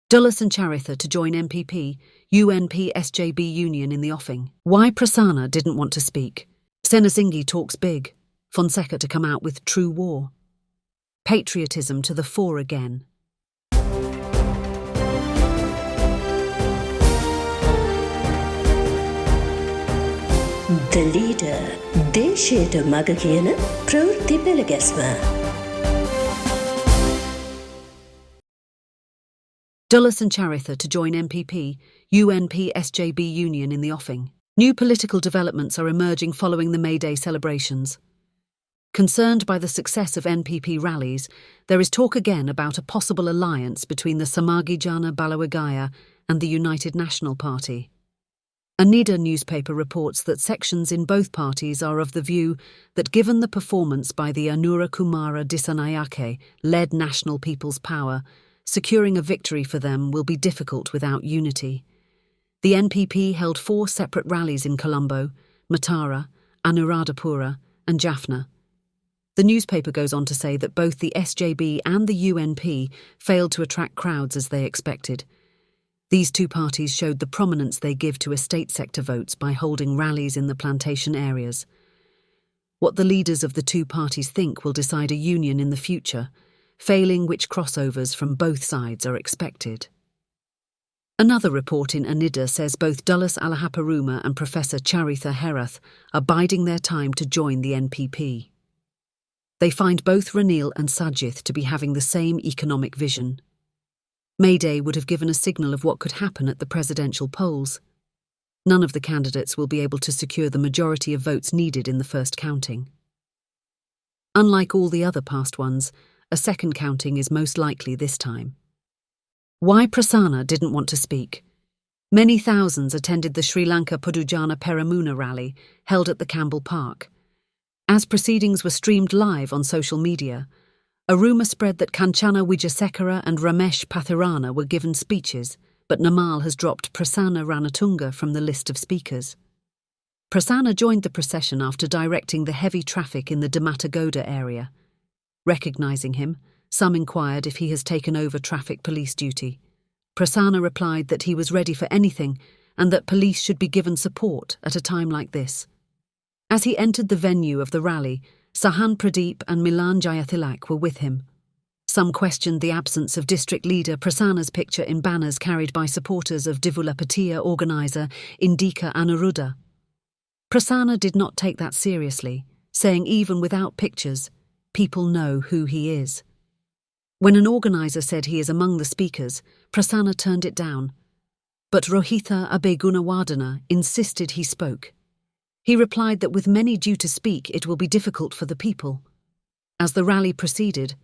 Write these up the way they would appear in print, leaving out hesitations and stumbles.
Dullas Charitha to join NPP, UNP-SJB union in the offing. Why Prasanna didn't want to speak. Senasinghe talks big. Fonseca to come out with true war. Patriotism to the fore again. The leader, දේශයට මග කියන ප්‍රවෘත්ති පෙළගැස්ම. Dullas Charitha to join NPP, UNP-SJB union in the offing. New political developments are emerging following the May Day celebrations. Concerned by the success of NPP rallies, there is talk again about a possible alliance between the Samagijana Balawagaya and the United National Party. A NIDA newspaper reports that sections in both parties are of the view that given the performance by the Anura Kumara Dissanayake-led National People's Power, securing a victory for them will be difficult without unity. The NPP held 4 separate rallies in Colombo, Matara, Anuradhapura and Jaffna. The newspaper goes on to say that both the SJB and the UNP failed to attract crowds as they expected. These two parties showed the prominence they give to estate sector votes by holding rallies in the plantation areas. What the leaders of the two parties think will decide a union in the future, failing which crossovers from both sides are expected. Another report in Anida says both Dullas Alahaparuma and Professor Charitha Herath are biding their time to join the NPP. They find both Ranil and Sajith to be having the same economic vision. May Day would have given a signal of what could happen at the presidential polls. None of the candidates will be able to secure the majority of votes needed in the first counting. Unlike all the other past ones, a second counting is most likely this time. Why Prasanna didn't want to speak. Many thousands attended the Sri Lanka Pudujana Peramuna rally held at the Campbell Park. As proceedings were streamed live on social media, a rumour spread that Kanchana Wijasekara and Ramesh Pathirana were given speeches, but Namal has dropped Prasanna Ranatunga from the list of speakers. Prasanna joined the procession after directing the heavy traffic in the Damatagoda area. Recognising him, some inquired if he has taken over traffic police duty. Prasanna replied that he was ready for anything and that police should be given support at a time like this. As he entered the venue of the rally, Sahan Pradeep and Milan Jayathilak were with him. Some questioned the absence of district leader Prasanna's picture in banners carried by supporters of Divulapatiya organiser Indika Anuruddha. Prasanna did not take that seriously, saying even without pictures, people know who he is. When an organiser said he is among the speakers, Prasanna turned it down. But Rohitha Abegunawardena insisted he spoke. He replied that with many due to speak, it will be difficult for the people. As the rally proceeded,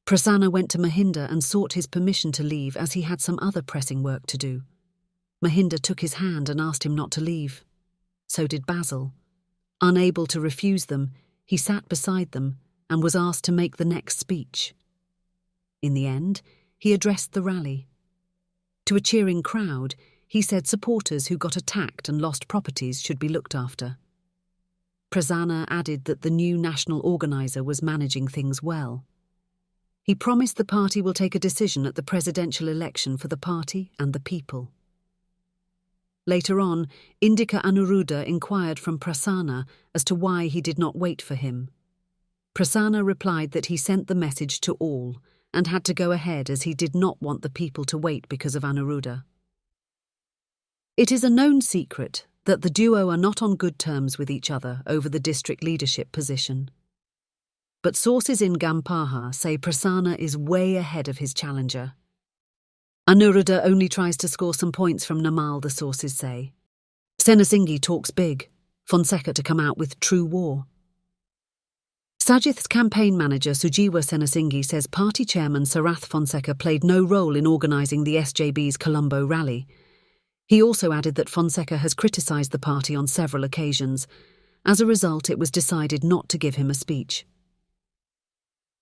Prasanna went to Mahinda and sought his permission to leave as he had some other pressing work to do. Mahinda took his hand and asked him not to leave. So did Basil. Unable to refuse them, he sat beside them and was asked to make the next speech. In the end, he addressed the rally. To a cheering crowd, he said supporters who got attacked and lost properties should be looked after. Prasanna added that the new national organiser was managing things well. He promised the party will take a decision at the presidential election for the party and the people. Later on, Indika Anuruddha inquired from Prasanna as to why he did not wait for him. Prasanna replied that he sent the message to all and had to go ahead as he did not want the people to wait because of Anuruddha. It is a known secret that the duo are not on good terms with each other over the district leadership position. But sources in Gampaha say Prasanna is way ahead of his challenger. Anuruddha only tries to score some points from Namal, the sources say. Senasinghe talks big. Fonseca to come out with true war. Sajith's campaign manager Sujiwa Senasinghe says party chairman Sarath Fonseca played no role in organising the SJB's Colombo rally. He also added that Fonseca has criticised the party on several occasions. As a result, it was decided not to give him a speech.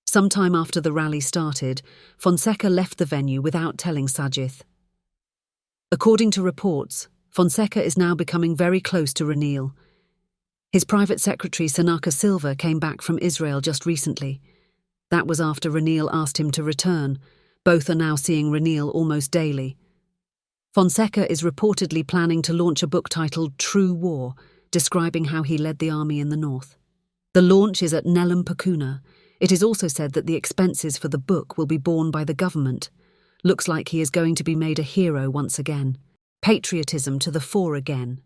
Sometime after the rally started, Fonseca left the venue without telling Sajith. According to reports, Fonseca is now becoming very close to Ranil. His private secretary Sanaka Silva came back from Israel just recently. That was after Ranil asked him to return, Both are now seeing Ranil almost daily. Fonseca is reportedly planning to launch a book titled True War, describing how he led the army in the north. The launch is at Nelum Pakuna. It is also said that the expenses for the book will be borne by the government. Looks like he is going to be made a hero once again. Patriotism to the fore again.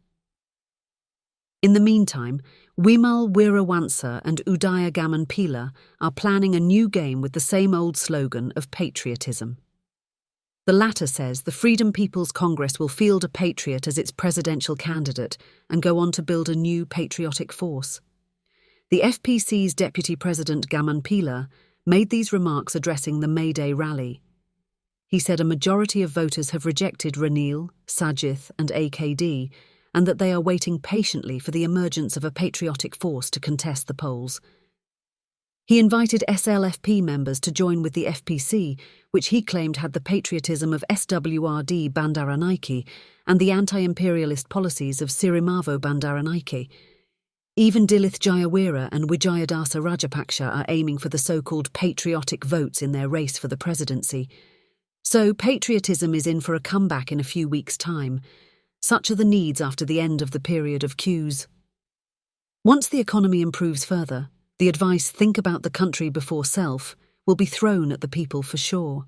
In the meantime, Wimal Weerawansa and Udaya Gamanpila are planning a new game with the same old slogan of patriotism. The latter says the Freedom People's Congress will field a patriot as its presidential candidate and go on to build a new patriotic force. The FPC's Deputy President Gamanpila made these remarks addressing the May Day rally. He said a majority of voters have rejected Ranil, Sajith and AKD, and that they are waiting patiently for the emergence of a patriotic force to contest the polls. He invited SLFP members to join with the FPC, which he claimed had the patriotism of SWRD Bandaranaike and the anti-imperialist policies of Sirimavo Bandaranaike. Even Dilith Jayawira and Wijayadasa Rajapaksha are aiming for the so-called patriotic votes in their race for the presidency. So patriotism is in for a comeback in a few weeks' time. Such are the needs after the end of the period of queues. Once the economy improves further, the advice "think about the country before self" will be thrown at the people for sure.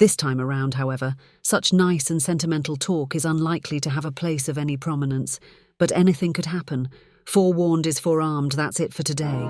This time around, however, such nice and sentimental talk is unlikely to have a place of any prominence, but anything could happen. Forewarned is forearmed, that's it for today.